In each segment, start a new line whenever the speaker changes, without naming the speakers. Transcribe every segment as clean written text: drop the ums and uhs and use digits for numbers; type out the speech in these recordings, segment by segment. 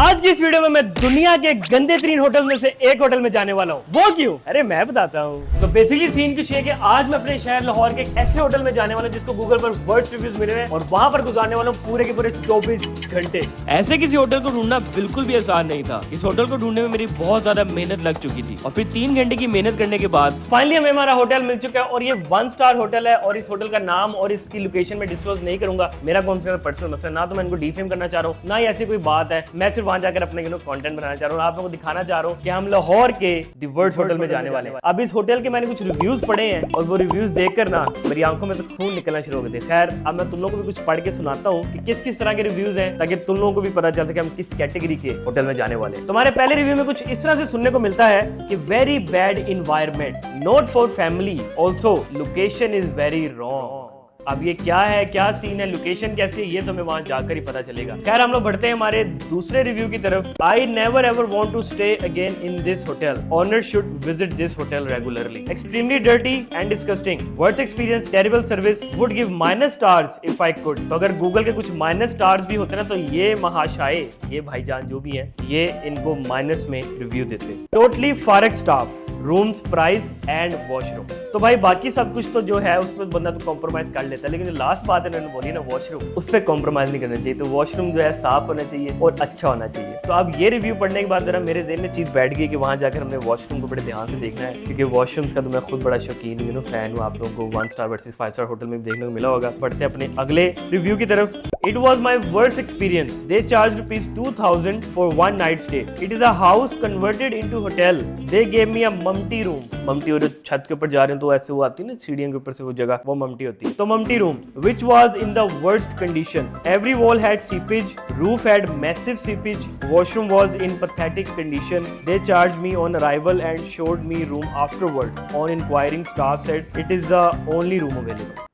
आज की इस वीडियो में मैं दुनिया के गंदे तरीन होटल में से एक होटल में जाने वाला हूँ। वो क्यों? अरे मैं बताता हूँ। तो बेसिकली सीन कुछ है कि आज मैं अपने शहर लाहौर के एक ऐसे होटल में जाने वाला हूँ जिसको गूगल पर वर्स्ट रिव्यूज मिले हैं और वहां पर गुजारने वाला हूँ पूरे के पूरे 24 घंटे। ऐसे किसी होटल को ढूंढना बिल्कुल भी आसान नहीं था। इस होटल को ढूंढने में मेरी बहुत ज्यादा मेहनत लग चुकी थी और फिर 3 घंटे की मेहनत करने के बाद फाइनली हमें हमारा होटल मिल चुका है और ये 1 स्टार होटल है। और इस होटल का नाम और इसकी लोकेशन में डिस्क्लोज नहीं करूंगा। मेरा कौन सा पर्सनल मसला, ना तो मैं इनको डिफेम करना चाह रहा हूँ ना ही ऐसी कोई बात है। मैं सिर्फ वहां जाकर अपने कंटेंट बनाना चाह रहा हूँ, आप लोगों को दिखाना चाह रहा हूँ कि हम लाहौर के दी वर्ल्ड होटल में जाने वाले हैं। अब इस होटल के मैंने कुछ रिव्यूज पढ़े हैं और वो रिव्यूज देखकर ना मेरी आंखों में तो खून निकलना शुरू हो गए थे। खैर अब मैं तुम लोगों को भी कुछ पढ़ के सुनाता हूँ कि किस किस तरह के रिव्यूज हैं ताकि तुम लोगों को भी पता चल सके हम किस कैटेगरी के होटल में जाने वाले हैं। तुम्हारे पहले रिव्यू में कुछ इस तरह से सुनने को मिलता है कि very bad environment, not for family, also location is very wrong. अब ये क्या है, क्या सीन है, लोकेशन कैसी है, ये तो हमें वहां जाकर ही पता चलेगा। खैर हम लोग बढ़ते हैं हमारे दूसरे रिव्यू की तरफ। I never ever want to stay again in this hotel, owner should visit this hotel regularly, extremely dirty and disgusting, worst experience, terrible service, would give minus stars if I could. तो अगर Google के कुछ minus stars भी होते ना तो ये महाशय, ये भाईजान जो भी है, ये इनको माइनस में रिव्यू देते। टोटली फारक staff, rooms, price and washroom. तो भाई बाकी सब कुछ तो जो है उसमें बंदा तो कॉम्प्रोमाइज कर लेता है, लेकिन जो लास्ट बात है उन्होंने बोली ना वॉशरूम, उस पर कॉम्प्रोमाइज नहीं करना चाहिए। तो वॉशरूम जो है साफ होना चाहिए और अच्छा होना चाहिए। तो अब ये रिव्यू पढ़ने के बाद जरा मेरे ज़हन में चीज बैठ गई कि वहां जाकर हमने वॉशरूम को बड़े ध्यान से देखना है, क्योंकि वॉशरूम्स का तो मैं खुद बड़ा शौकीन फैन हूँ। आप लोगों को 1 स्टार वर्सेस 5 स्टार होटल में भी देखने को मिला होगा। बढ़ते अपने अगले रिव्यू की तरफ। It was my worst experience. They charged ₹2,000 for 1 night stay. It is a house converted into hotel. They gave me a mumty room. ममटी, और छत के ऊपर जा रहे हैं तो ऐसे वो आती है ना सीढ़ियों के ऊपर से वो जगह, वो ममटी होती है। तो ममटी room which was in the worst condition. Every wall had seepage, roof had massive seepage, washroom was in pathetic condition. They charged me on arrival and showed me room afterwards. On inquiring, staff said it is the only room available.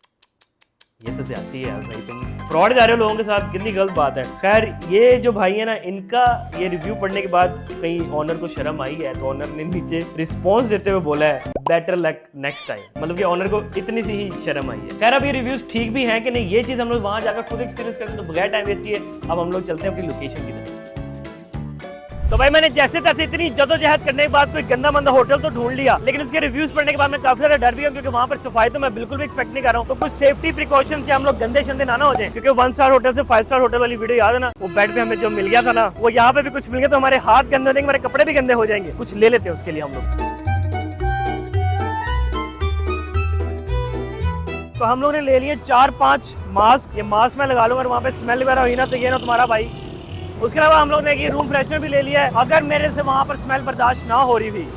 ये तो ज्यादती है यार भाई, तुम fraud जा रहे हो लोगों के साथ, कितनी गलत बात है। खैर ये जो भाई है ना, इनका ये रिव्यू पढ़ने के बाद कहीं ऑनर को शर्म आई है, तो ऑनर ने नीचे रिस्पांस देते हुए बोला है बेटर लक नेक्स्ट टाइम। मतलब कि ऑनर को इतनी सी ही शर्म आई है। खैर अब ये रिव्यूज ठीक भी हैं कि नहीं, ये चीज हम लोग वहां जाकर खुद एक्सपीरियंस करते हैं, तो बगैर टाइम वेस्ट किए अब हम लोग चलते हैं अपनी लोकेशन की तरफ। तो भाई मैंने जैसे तैसे इतनी जदोजहद करने के बाद कोई गंदा मंदा होटल तो ढूंढ लिया, लेकिन उसके रिव्यूज पढ़ने के बाद मैं काफी ज्यादा डर भी हूँ, क्योंकि वहाँ पर सफाई तो मैं बिल्कुल भी एक्सपेक्ट नहीं कर रहा हूँ। तो कुछ सेफ्टी प्रिकॉशंस के हम लोग गंदे शंदे ना हो जाए, क्योंकि 1 स्टार होटल से 5 स्टार होटल वाली वीडियो याद है ना, वो बेड पे हमें जो मिल गया था ना, वो यहाँ पे भी कुछ मिल गया, तो हमारे हाथ गंदे हो जाएंगे, हमारे कपड़े भी गंदे हो जाएंगे। कुछ ले लेते हैं उसके लिए हम लोग। तो हम लोग ने ले लिए 4-5 मास्क। ये मास्क मैं लगा लूंगा, वहाँ पे स्मेल वगैरह हुई ना तो ये ना तुम्हारा भाई। उसके अलावा हम लोग ने ये रूम फ्रेशनर भी ले लिया है, अगर मेरे से वहाँ पर स्मेल बर्दाश्त ना हो रही थी,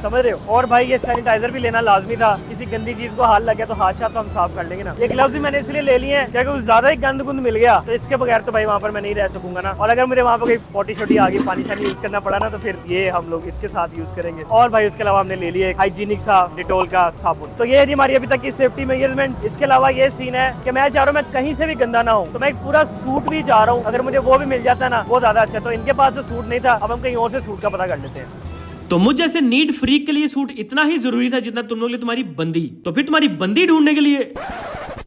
समझ रहे हो। और भाई ये सैनिटाइजर भी लेना लाजमी था, किसी गंदी चीज को हाथ लग गया तो हाथ शाथ तो हम साफ कर लेंगे ना। ये ग्लव्स भी मैंने इसलिए ले लिए हैं क्योंकि ज्यादा ही गंद गुंद मिल गया, तो इसके बगैर तो भाई वहाँ पर मैं नहीं रह सकूंगा ना। और अगर मुझे वहाँ पर कोई पोटी छोटी आ गई, पानी शानी यूज करना पड़ा ना, तो फिर ये हम लोग इसके साथ यूज करेंगे। और भाई उसके अलावा हमने ले लिए हाइजीनिक सा डिटोल का साबुन। तो ये है हमारी अभी तक की सेफ्टी मेजरमेंट। इसके अलावा ये सीन है कि मैं चाह रहा हूँ मैं कहीं से भी गंदा ना हूँ, तो मैं एक पूरा सूट भी जा रहा हूँ, अगर मुझे वो भी मिल जाता है ना वो ज्यादा अच्छा। तो इनके पास जो सूट नहीं था, अब हम कहीं और से सूट का पता कर लेते हैं। तो मुझ जैसे नीट फ्रीक के लिए सूट इतना ही जरूरी था जितना तुम लोग के लिए तुम्हारी बंदी। तो फिर तुम्हारी बंदी ढूंढने के लिए,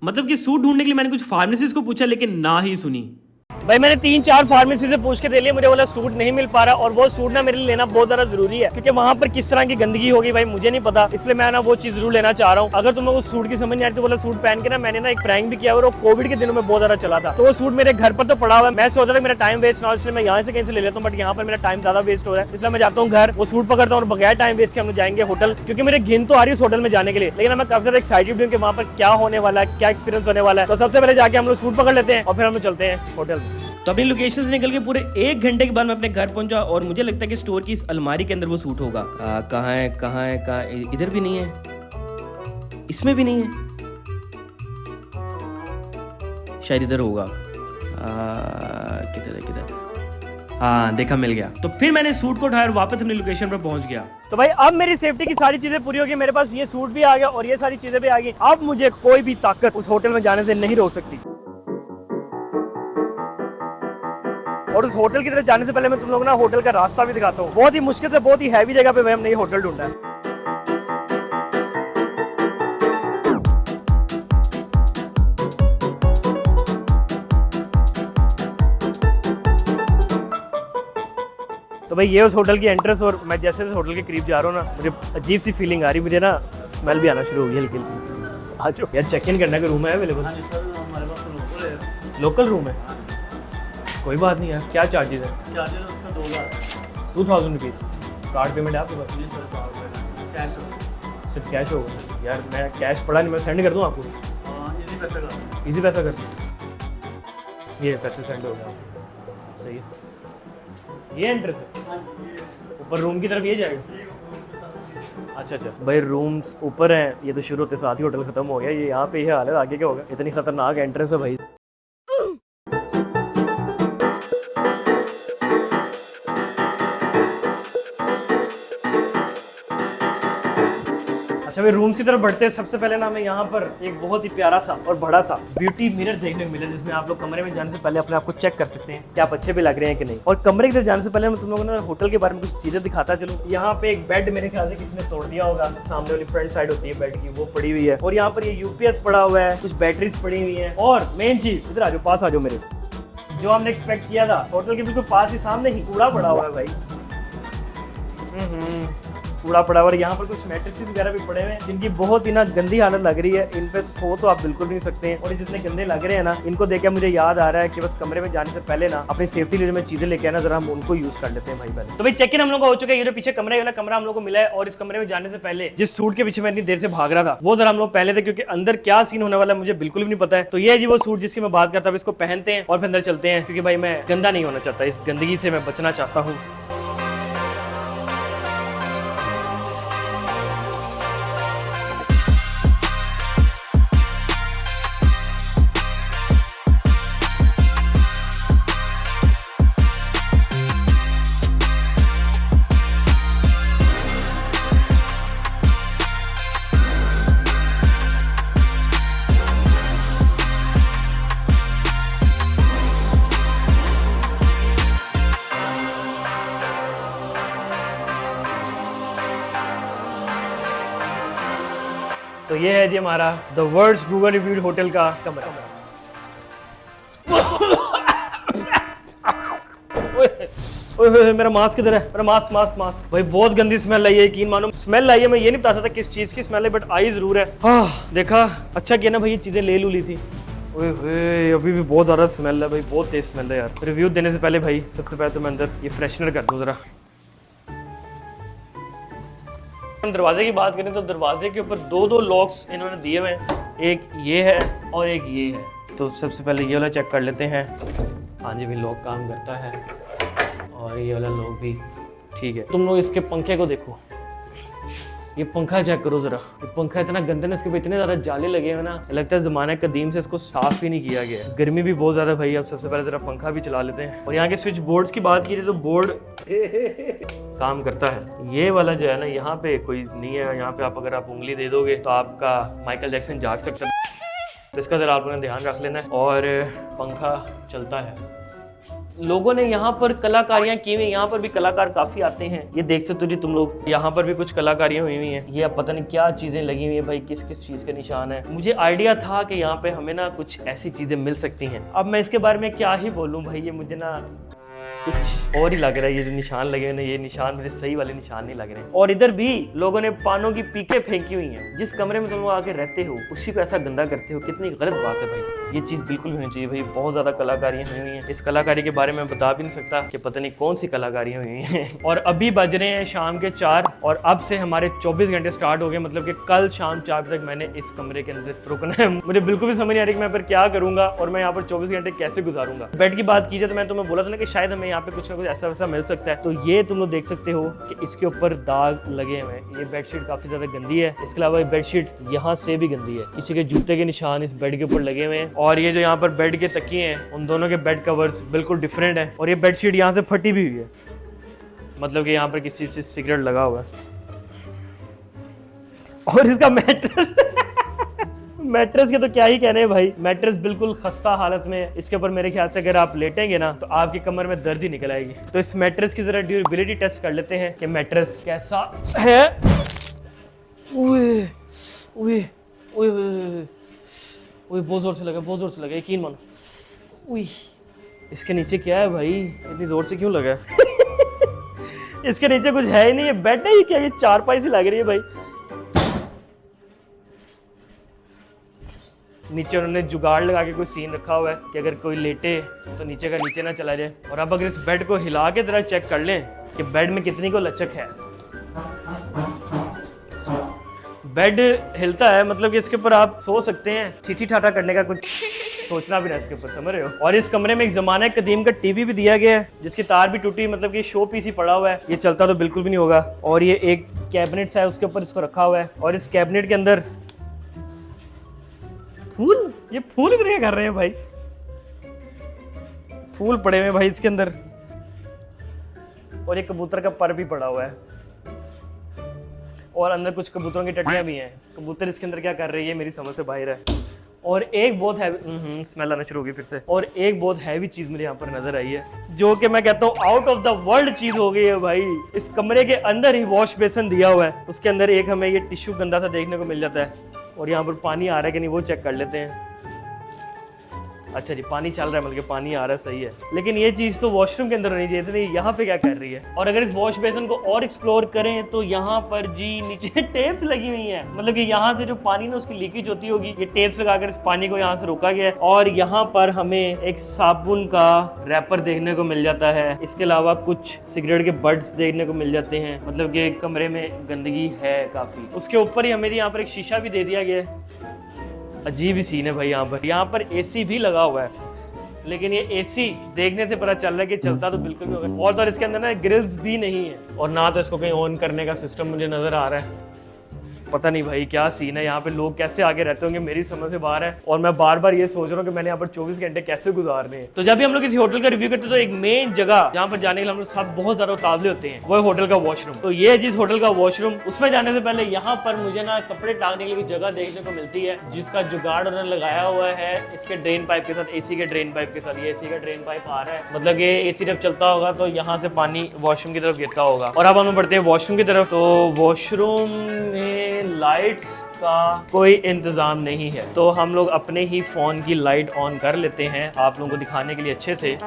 मतलब कि सूट ढूंढने के लिए मैंने कुछ फार्मेसिस्ट को पूछा, लेकिन ना ही सुनी। भाई मैंने 3-4 फार्मेसी से पूछ के दे लिया, मुझे बोला सूट नहीं मिल पा रहा। और वो सूट ना मेरे लिए लेना बहुत ज्यादा जरूरी है, क्योंकि वहाँ पर किस तरह की गंदगी होगी भाई मुझे नहीं पता, इसलिए मैं ना वो चीज जरूर लेना चाह रहा हूँ। अगर तुम लोग उस सूट की समझ नहीं आ रही तो बोला सूट पहन के ना मैंने ना एक प्रैंक भी किया और वो कोविड के दिनों में बहुत ज्यादा चला था। तो वो सूट मेरे घर पर तो पड़ा हुआ है, मैं सोच रहा था मेरा टाइम वेस्ट ना हो, इसलिए मैं यहाँ से कहीं से ले लेता हूँ, बट यहाँ पर मेरा टाइम ज्यादा वेस्ट हो रहा है, इसलिए मैं जाता हूँ घर, वो सूट पकड़ता हूँ और बगैर टाइम वेस्ट के हम जाएंगे होटल, क्योंकि मेरे घिन तो आ रही है उस होटल में जाने के लिए। लेकिन मैं काफी ज्यादा एक्साइटेड हूँ कि वहाँ पर क्या होने वाला है, क्या एक्सपीरियंस होने वाला है। तो सबसे पहले जाके हम लोग सूट पकड़ लेते हैं और फिर हम लोग चलते हैं होटल। तो अपनी लोकेशन से निकल के पूरे 1 घंटे के बाद मैं अपने घर पहुंचा और मुझे लगता है कि स्टोर की इस अलमारी के अंदर वो सूट होगा। कहाँ है, इधर भी नहीं है, इसमें भी नहीं है, शायद इधर होगा। किधर, हाँ देखा, मिल गया। तो फिर मैंने सूट को उठाया और वापस अपनी लोकेशन पर पहुंच गया। तो भाई अब मेरी सेफ्टी की सारी चीजें पूरी हो गई, मेरे पास ये सूट भी आ गया और ये सारी चीजें भी आ गई। अब मुझे कोई भी ताकत उस होटल में जाने से नहीं रोक सकती। और उस होटल की तरफ जाने से पहले मैं तुम लोगों को ना होटल का रास्ता भी दिखाता हूँ। बहुत ही मुश्किल से बहुत ही हैवी जगह पे हमने ये होटल ढूंढा है। तो भाई ये उस होटल की एंट्रेंस, और मैं जैसे इस होटल के करीब जा रहा हूँ ना, मुझे अजीब सी फीलिंग आ रही, मुझे ना स्मेल भी आना शुरू हो गई हल्की हल्की। आ जाओ यार, चेक इन करने का रूम है अवेलेबल?
हाँ जी सर, हमारे पास लोकल है।
लोकल रूम है, कोई बात नहीं यार। क्या चार्जेस है?
चार्जर उसका 2000।
2000 रुपीज़। कार्ड पेमेंट है आपके पास?
जी सर, कैश होगा।
सिर्फ कैश होगा यार? मैं कैश पड़ा नहीं, मैं सेंड कर दूँ आपको?
हाँ, इजी पैसे का।
इजी पैसा कर दूँ? ये पैसे सेंड हो गया, सही है। ये एंट्रेंस है ऊपर रूम की तरफ, ये जाएगा? अच्छा अच्छा भाई, रूम्स ऊपर हैं, ये तो शुरू होते साथ ही होटल खत्म हो गया। ये यहाँ पे ये हाल है, आगे क्या होगा? इतनी खतरनाक एंट्रेंस है भाई। अच्छा भाई, रूम की तरफ बढ़ते हैं। सबसे पहले ना हमें यहाँ पर एक बहुत ही प्यारा सा और बड़ा सा ब्यूटी मिरर देखने को मिला, जिसमें आप लोग कमरे में जाने से पहले अपने आप को चेक कर सकते हैं कि आप अच्छे भी लग रहे हैं कि नहीं। और कमरे की तरफ जाने से पहले मैं तुम लोगों ने होटल के बारे में कुछ चीजें दिखाता चलूं। यहाँ पे एक बेड मेरे ख्याल से किसी ने तोड़ दिया होगा, सामने वाली फ्रंट साइड होती है बेड की, वो पड़ी हुई है। और यहाँ पर ये यूपीएस पड़ा हुआ है, कुछ बैटरीज पड़ी हुई है। और मेन चीज, इधर आ जाओ, पास आ जाओ मेरे, जो हमने एक्सपेक्ट किया था, होटल के बिल्कुल पास ही सामने ही कूड़ा पड़ा हुआ है भाई। कूड़ा पड़ा हुआ है। यहाँ पर कुछ मैट्रेसेस वगैरह भी पड़े हुए हैं, जिनकी बहुत ही ना गंदी हालत लग रही है। इन पे सो तो आप बिल्कुल नहीं सकते हैं, और ये जितने गंदे लग रहे हैं ना, इनको देख के मुझे याद आ रहा है कि बस कमरे में जाने से पहले ना अपनी सेफ्टी के लिए मैं चीजें लेके आना, जरा हम उनको यूज कर लेते हैं भाई पहले। तो भाई चेक इन हम लोग हो चुका है। ये जो पीछे कमरा है, वाला कमरा हम लोग को मिला है। और इस कमरे में जाने से पहले जिस सूट के पीछे मैं इतनी देर से भाग रहा था, वो जरा हम लोग पहले थे, क्योंकि अंदर क्या सीन होने वाला है मुझे बिल्कुल भी नहीं पता है। तो ये है जी वो सूट जिसकी मैं बात करता हूँ। इसको पहनते हैं और फिर अंदर चलते हैं, क्योंकि भाई मैं गंदा नहीं होना चाहता, इस गंदगी से मैं बचना चाहता हूँ। तो ये है जी हमारा the world's Google reviewed hotel का कमरा। ओए मेरा मास्क किधर है? मेरा मास्क मास्क मास्क। भाई बहुत गंदी स्मेल आई है, यकीन मानो। स्मेल आई है, मैं ये नहीं बता सकता किस चीज की स्मेल है, बट आई जरूर है। देखा, अच्छा किया ना भाई, ये चीजें ले लू ली थी। ओए अभी भी बहुत ज्यादा स्मेल है भाई, बहुत तेज स्मेल है यार। रिव्यू देने से पहले भाई सबसे पहले तो मैं अंदर ये फ्रेशनर कर दूं जरा। हम दरवाजे की बात करें तो दरवाजे के ऊपर दो लॉक्स इन्होंने दिए हुए हैं, एक ये है और एक ये है। तो सबसे पहले ये वाला चेक कर लेते हैं। हाँ जी भाई, लॉक काम करता है, और ये वाला लॉक भी ठीक है। तुम लोग इसके पंखे को देखो, ये पंखा चेक करो जरा। ये पंखा इतना गंदा है, इसके पे इतने ज्यादा जाले लगे हैं ना, लगता है जमाने कदीम से इसको साफ ही नहीं किया गया। गर्मी भी बहुत ज्यादा भाई। अब सबसे पहले जरा पंखा भी चला लेते हैं। और यहाँ के स्विच बोर्ड्स की बात की जाए तो बोर्ड काम करता है। ये वाला जो है ना, यहाँ पे कोई नहीं है, यहाँ पे आप अगर आप उंगली दे दोगे तो आपका माइकल जैक्सन जाग सकता है, तो इसका जरा आपने ध्यान रख लेना है। और पंखा चलता है। लोगों ने यहाँ पर कलाकारियां की हुई, यहाँ पर भी कलाकार काफी आते हैं। ये देख सकते हो जी तुम लोग, यहाँ पर भी कुछ कलाकारियां हुई हुई हैं। ये अब पता नहीं क्या चीजें लगी हुई है भाई, किस किस चीज का निशान है। मुझे आइडिया था कि यहाँ पे हमें ना कुछ ऐसी चीजें मिल सकती हैं। अब मैं इसके बारे में क्या ही बोलूँ भाई, ये मुझे ना कुछ और ही लग रहा है। ये जो निशान लगे हुए ना, ये निशान मेरे सही वाले निशान नहीं लग रहे हैं। और इधर भी लोगों ने पानों की पीके फेंकी हुई हैं। जिस कमरे में तुम लोग आके रहते हो उसी को ऐसा गंदा करते हो, कितनी गलत बात है भाई। ये चीज़ बिल्कुल होनी चाहिए भाई। बहुत ज़्यादा कलाकारियाँ हुई हुई हैं। इस कलाकारी के बारे में बता भी नहीं सकता कि पता नहीं कौन सी कलाकारियाँ हुई हैं। और अभी बज रहे हैं शाम के 4, और अब से हमारे 24 घंटे स्टार्ट हो गए। मतलब कि कल शाम 4 तक मैंने इस कमरे के अंदर रुकना है। मुझे बिल्कुल भी समझ नहीं आ रही कि मैं पर क्या करूँगा, और मैं यहाँ पर 24 घंटे कैसे गुजारूंगा। बेड की बात की जाए तो मैं तुम्हें बोला था ना कि शायद हमें यहाँ पे कुछ ना कुछ ऐसा वैसा मिल सकता है। तो ये तुम लोग देख सकते हो कि इसके ऊपर दाग लगे हुए हैं। ये बेडशीट काफी ज्यादा गंदी है। इसके अलावा ये बेडशीट यहाँ से भी गंदी है, किसी के जूते के निशान इस बेड के ऊपर लगे हुए हैं। और ये जो यहाँ पर बेड के तकिए हैं, उन दोनों के बेड कवर्स बिल्कुल डिफरेंट है। और ये बेडशीट यहाँ से फटी भी हुई है, मतलब कि यहाँ पर किसी से सिगरेट लगा हुआ है। और इसका मैट्रेस मैट्रेस के तो क्या ही कहने हैं भाई। मैट्रेस बिल्कुल खस्ता हालत में है। इसके ऊपर मेरे ख्याल से अगर आप लेटेंगे ना तो आपकी कमर में दर्द ही निकल आएगी। तो इस मैट्रेस की जरा ड्यूरेबिलिटी टेस्ट कर लेते हैं कि मैट्रेस कैसा है। ओए ओए ओए ओए, बहुत जोर से लगा, बहुत जोर से लगा, यकीन मानो। ओए, इसके नीचे क्या है भाई, इतनी जोर से क्यों लगा है? इसके नीचे कुछ है ही नहीं, ये बेड है ही क्या, ये चारपाई सी लग रही है भाई। नीचे उन्होंने जुगाड़ लगा के कोई सीन रखा हुआ है कि अगर कोई लेटे तो नीचे का नीचे ना चला जाए। और अब अगर इस बेड को हिला के जरा चेक कर लें कि बेड में कितनी को लचक है। बेड हिलता है, मतलब कि इसके ऊपर आप सो सकते हैं, चीटी ठाटा करने का कुछ सोचना भी ना इसके ऊपर, समझ रहे हो। और इस कमरे में एक जमाने कदीम का टीवी भी दिया गया है जिसकी तार भी टूटी, मतलब कि शो पीस ही पड़ा हुआ है, ये चलता तो बिल्कुल भी नहीं होगा। और ये एक कैबिनेट है, उसके ऊपर इसको रखा हुआ है। और इस कैबिनेट के अंदर फूल, ये फूल क्या कर रहे हैं भाई, फूल पड़े हुए हैं भाई इसके अंदर। और एक कबूतर का पर भी पड़ा हुआ है और अंदर कुछ कबूतरों की टट्टियां भी हैं। कबूतर इसके अंदर क्या कर रही है मेरी समझ से बाहर है। और एक बहुत हैवी स्मेल आना शुरू होगी फिर से। और एक बहुत हैवी चीज मुझे यहाँ पर नजर आई है, जो कि मैं कहता हूँ आउट ऑफ द वर्ल्ड चीज हो गई है भाई। इस कमरे के अंदर ही वॉश बेसिन दिया हुआ है, उसके अंदर एक हमें ये टिश्यू गंदा सा देखने को मिल जाता है। और यहाँ पर पानी आ रहा है कि नहीं वो चेक कर लेते हैं। अच्छा जी, पानी चल रहा है, मतलब पानी आ रहा है, सही है। लेकिन ये चीज़ तो वॉशरूम के अंदर होनी चाहिए थी, यहाँ पे क्या कर रही है। और अगर इस वॉश बेसिन को और एक्सप्लोर करें तो यहाँ पर जी नीचे टेप्स लगी हुई हैं, मतलब कि यहाँ से जो पानी ना उसकी लीकेज होती होगी, ये टेप्स लगाकर इस पानी को यहाँ से रोका गया है। और यहाँ पर हमें एक साबुन का रैपर देखने को मिल जाता है। इसके अलावा कुछ सिगरेट के बड्स देखने को मिल जाते हैं, मतलब कि कमरे में गंदगी है काफ़ी। उसके ऊपर ही हमें यहाँ पर एक शीशा भी दे दिया गया है। अजीब ही सीन है भाई। यहाँ पर एसी भी लगा हुआ है, लेकिन ये एसी देखने से पता चल रहा है कि चलता तो बिल्कुल भी होगा। और तो इसके अंदर ना ग्रिल्स भी नहीं है, और ना तो इसको कहीं ऑन करने का सिस्टम मुझे नजर आ रहा है। पता नहीं भाई क्या सीन है, यहाँ पे लोग कैसे आगे रहते होंगे, मेरी समझ से बाहर है। और मैं बार बार ये सोच रहा हूँ कि मैंने यहाँ पर 24 घंटे कैसे गुजारने हैं। तो जब भी हम लोग किसी होटल का रिव्यू करते हैं तो एक मेन जगह जहाँ पर जाने के लिए हम लोग सब बहुत ज्यादा उतावले होते हैं, वो है होटल का वॉशरूम। तो ये जिस होटल का वॉशरूम, उसमें जाने से पहले यहाँ पर मुझे ना कपड़े टांगने के लिए जगह देखने को मिलती है, जिसका जुगाड़ उन्होंने लगाया हुआ है इसके ड्रेन पाइप के साथ, एसी के ड्रेन पाइप के साथ। ये एसी का ड्रेन पाइप आ रहा है, मतलब ये एसी जब चलता होगा तो यहाँ से पानी वॉशरूम की तरफ गिरता होगा। और अब हम बढ़ते हैं वॉशरूम की तरफ। तो वॉशरूम में लाइट्स का कोई इंतजाम नहीं है, तो हम लोग अपने ही फोन की लाइट ऑन कर लेते हैं आप लोगों को दिखाने के लिए अच्छे से।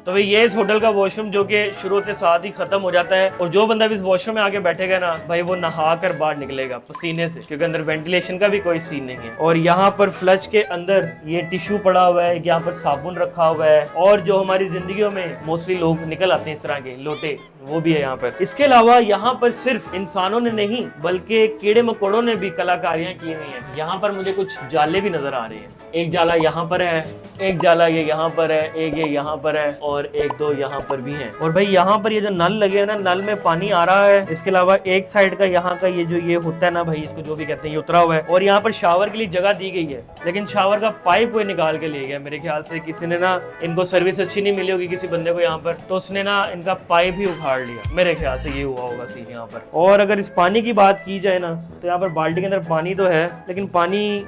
तो भाई ये इस होटल का वॉशरूम जो कि शुरू होते साथ ही खत्म हो जाता है। और जो बंदा भी इस वॉशरूम में आके बैठेगा ना भाई, वो नहा कर बाहर निकलेगा पसीने से, क्योंकि अंदर वेंटिलेशन का भी कोई सीन नहीं है। और यहाँ पर फ्लश के अंदर ये टिश्यू पड़ा हुआ है, यहाँ पर साबुन रखा हुआ है, और जो हमारी जिंदगियों में मोस्टली लोग निकल आते हैं इस तरह के लोटे, वो भी है यहाँ पर। इसके अलावा यहाँ पर सिर्फ इंसानों ने नहीं बल्कि कीड़े मकोड़ों ने भी कलाकारियां की हुई हैं। यहाँ पर मुझे कुछ जाले भी नजर आ रहे हैं, एक जाला यहाँ पर है, एक जाला ये यहाँ पर है, एक ये यहाँ पर है, और एक दो यहाँ पर भी हैं। और भाई यहाँ पर ये जो नल लगे हैं ना, नल में पानी आ रहा है। इसके अलावा एक साइड का यहाँ का ये जो ये होता है ना भाई, इसको जो भी कहते हैं, ये उतरा हुआ है। और यहाँ पर शावर के लिए जगह दी गई है, लेकिन शावर का पाइप कोई निकाल के ले गया। मेरे ख्याल से किसी ने ना, इनको सर्विस अच्छी नहीं मिली होगी किसी बंदे को यहाँ पर, तो उसने ना इनका पाइप ही उखाड़ लिया। मेरे ख्याल से ये हुआ होगा सीन यहाँ पर। और अगर इस पानी की बात की जाए ना, तो यहाँ पर बाल्टी के अंदर पानी तो है, लेकिन पानी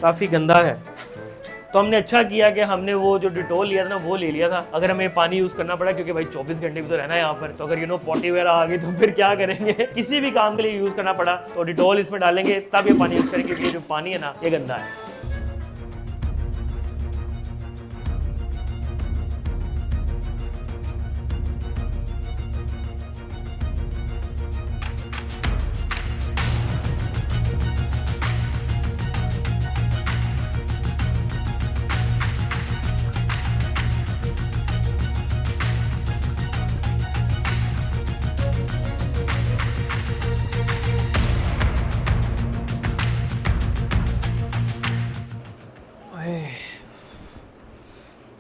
काफी गंदा है। तो हमने अच्छा किया कि हमने वो जो डिटोल लिया था ना, वो ले लिया था। अगर हमें पानी यूज करना पड़ा, क्योंकि भाई 24 घंटे भी तो रहना है यहाँ पर, तो अगर पॉटी वगैरह आ गई तो फिर क्या करेंगे। किसी भी काम के लिए यूज करना पड़ा तो डिटोल इसमें डालेंगे, तब ये पानी यूज करेंगे, क्योंकि जो पानी है ना ये गंदा है।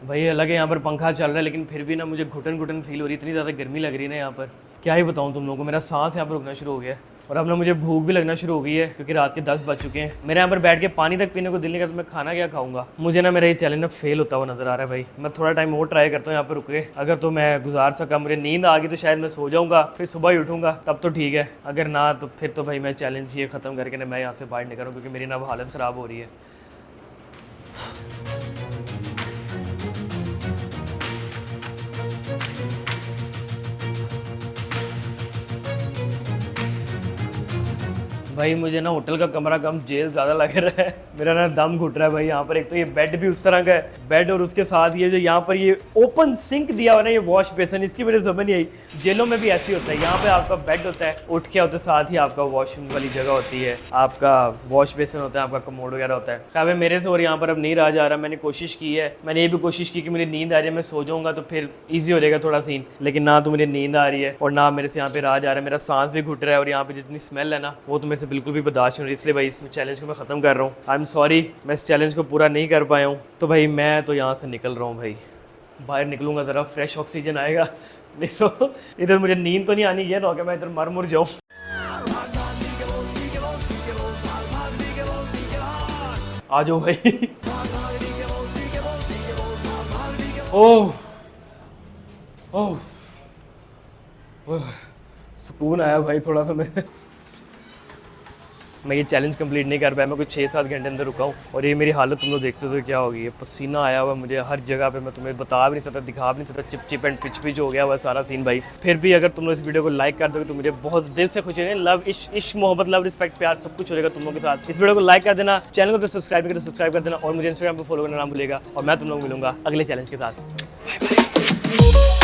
भाई अलग है, यहाँ पर पंखा चल रहा है, लेकिन फिर भी ना मुझे घुटन घुटन फील हो रही है, इतनी ज़्यादा गर्मी लग रही है ना यहाँ पर, क्या ही बताऊँ तुम लोगों को। मेरा सांस यहाँ पर रुकना शुरू हो गया है, और अब ना मुझे भूख भी लगना शुरू हो गई है, क्योंकि रात के 10 बज चुके हैं। मेरे यहाँ पर बैठ के पानी तक पीने को दिल नहीं करता, तो मैं खाना क्या खाऊंगा। मुझे ना मेरा ये चैलेंज ना फेल होता हुआ नजर आ रहा है भाई। मैं थोड़ा टाइम और ट्राई करता हूँ यहाँ पर रुक के, अगर तो मैं गुजार सका। मुझे नींद आ गई तो शायद मैं सो जाऊँगा, फिर सुबह ही उठूँगा, तब तो ठीक है। अगर ना तो फिर तो भाई मैं चैलेंज ये ख़त्म करके ना मैं यहाँ से बाहर निकलूँ, क्योंकि मेरी ना हालत ख़राब हो रही है। भाई मुझे ना होटल का कमरा कम जेल ज़्यादा लग रहा है, मेरा ना दम घुट रहा है भाई यहाँ पर। एक तो ये बेड भी उस तरह का है, बेड और उसके साथ ये जो यहाँ पर ये ओपन सिंक दिया हुआ ना, ये वॉश बेसन, इसकी मुझे समझ नहीं आई। जेलों में भी ऐसी होता है, यहाँ पे आपका बेड होता है, उठ के होता है, साथ ही आपका वॉशरूम वाली जगह होती है, आपका वॉश बेसन होता है, आपका कमोड वगैरह होता है। खैर मेरे से और यहाँ पर अब नहीं रहा जा रहा, मैंने कोशिश की है, मैंने ये भी कोशिश की कि मुझे नींद आ रही है, मैं सो जाऊँगा तो फिर ईजी हो जाएगा थोड़ा सीन, लेकिन ना तो मुझे नींद आ रही है और ना मेरे से यहाँ पे रहा जा रहा है, मेरा सांस भी घुट रहा है और यहाँ पे जितनी स्मेल है ना वो तो मेरे से बिल्कुल भी बर्दाश्त नहीं हो रही। इसलिए भाई इस चैलेंज को मैं ख़त्म कर रहा हूँ। आई एम सॉरी, मैं इस चैलेंज को पूरा नहीं कर पाया हूँ। तो भाई मैं तो यहाँ से निकल रहा हूँ भाई, बाहर निकलूँगा ज़रा फ्रेश ऑक्सीजन आएगा, नहीं तो इधर मुझे नींद तो नहीं आनी, ये ना हो कि मैं इधर मर मुर जाऊँ। आ जाओ भाई। ओह ओह ओह, सुकून आया भाई थोड़ा सा। मैं ये चैलेंज कंप्लीट नहीं कर पाया, मैं कुछ 6-7 घंटे अंदर रुका हूँ और ये मेरी हालत तुम लोग देख सकते हो क्या होगी। ये पसीना आया हुआ मुझे हर जगह पे, मैं तुम्हें बता भी नहीं सकता, दिखा भी नहीं सकता, chip chip and pitch pitch हो गया हुआ सारा सीन भाई। फिर भी अगर तुम लोग इस वीडियो को लाइक कर दोगे तो मुझे बहुत दिल से खुशी है। लव इश्क मोहब्बत, लव रिस्पेक्ट प्यार सब कुछ हो जाएगा तुम लोगों के साथ। इस वीडियो को लाइक कर देना, चैनल को सब्सक्राइब करके सब्सक्राइब कर देना और मुझे इंस्टाग्राम पर फॉलो करना ना भूलेगा। और मैं तुम लोग मिलूंगा अगले चैलेंज के साथ। Bye bye.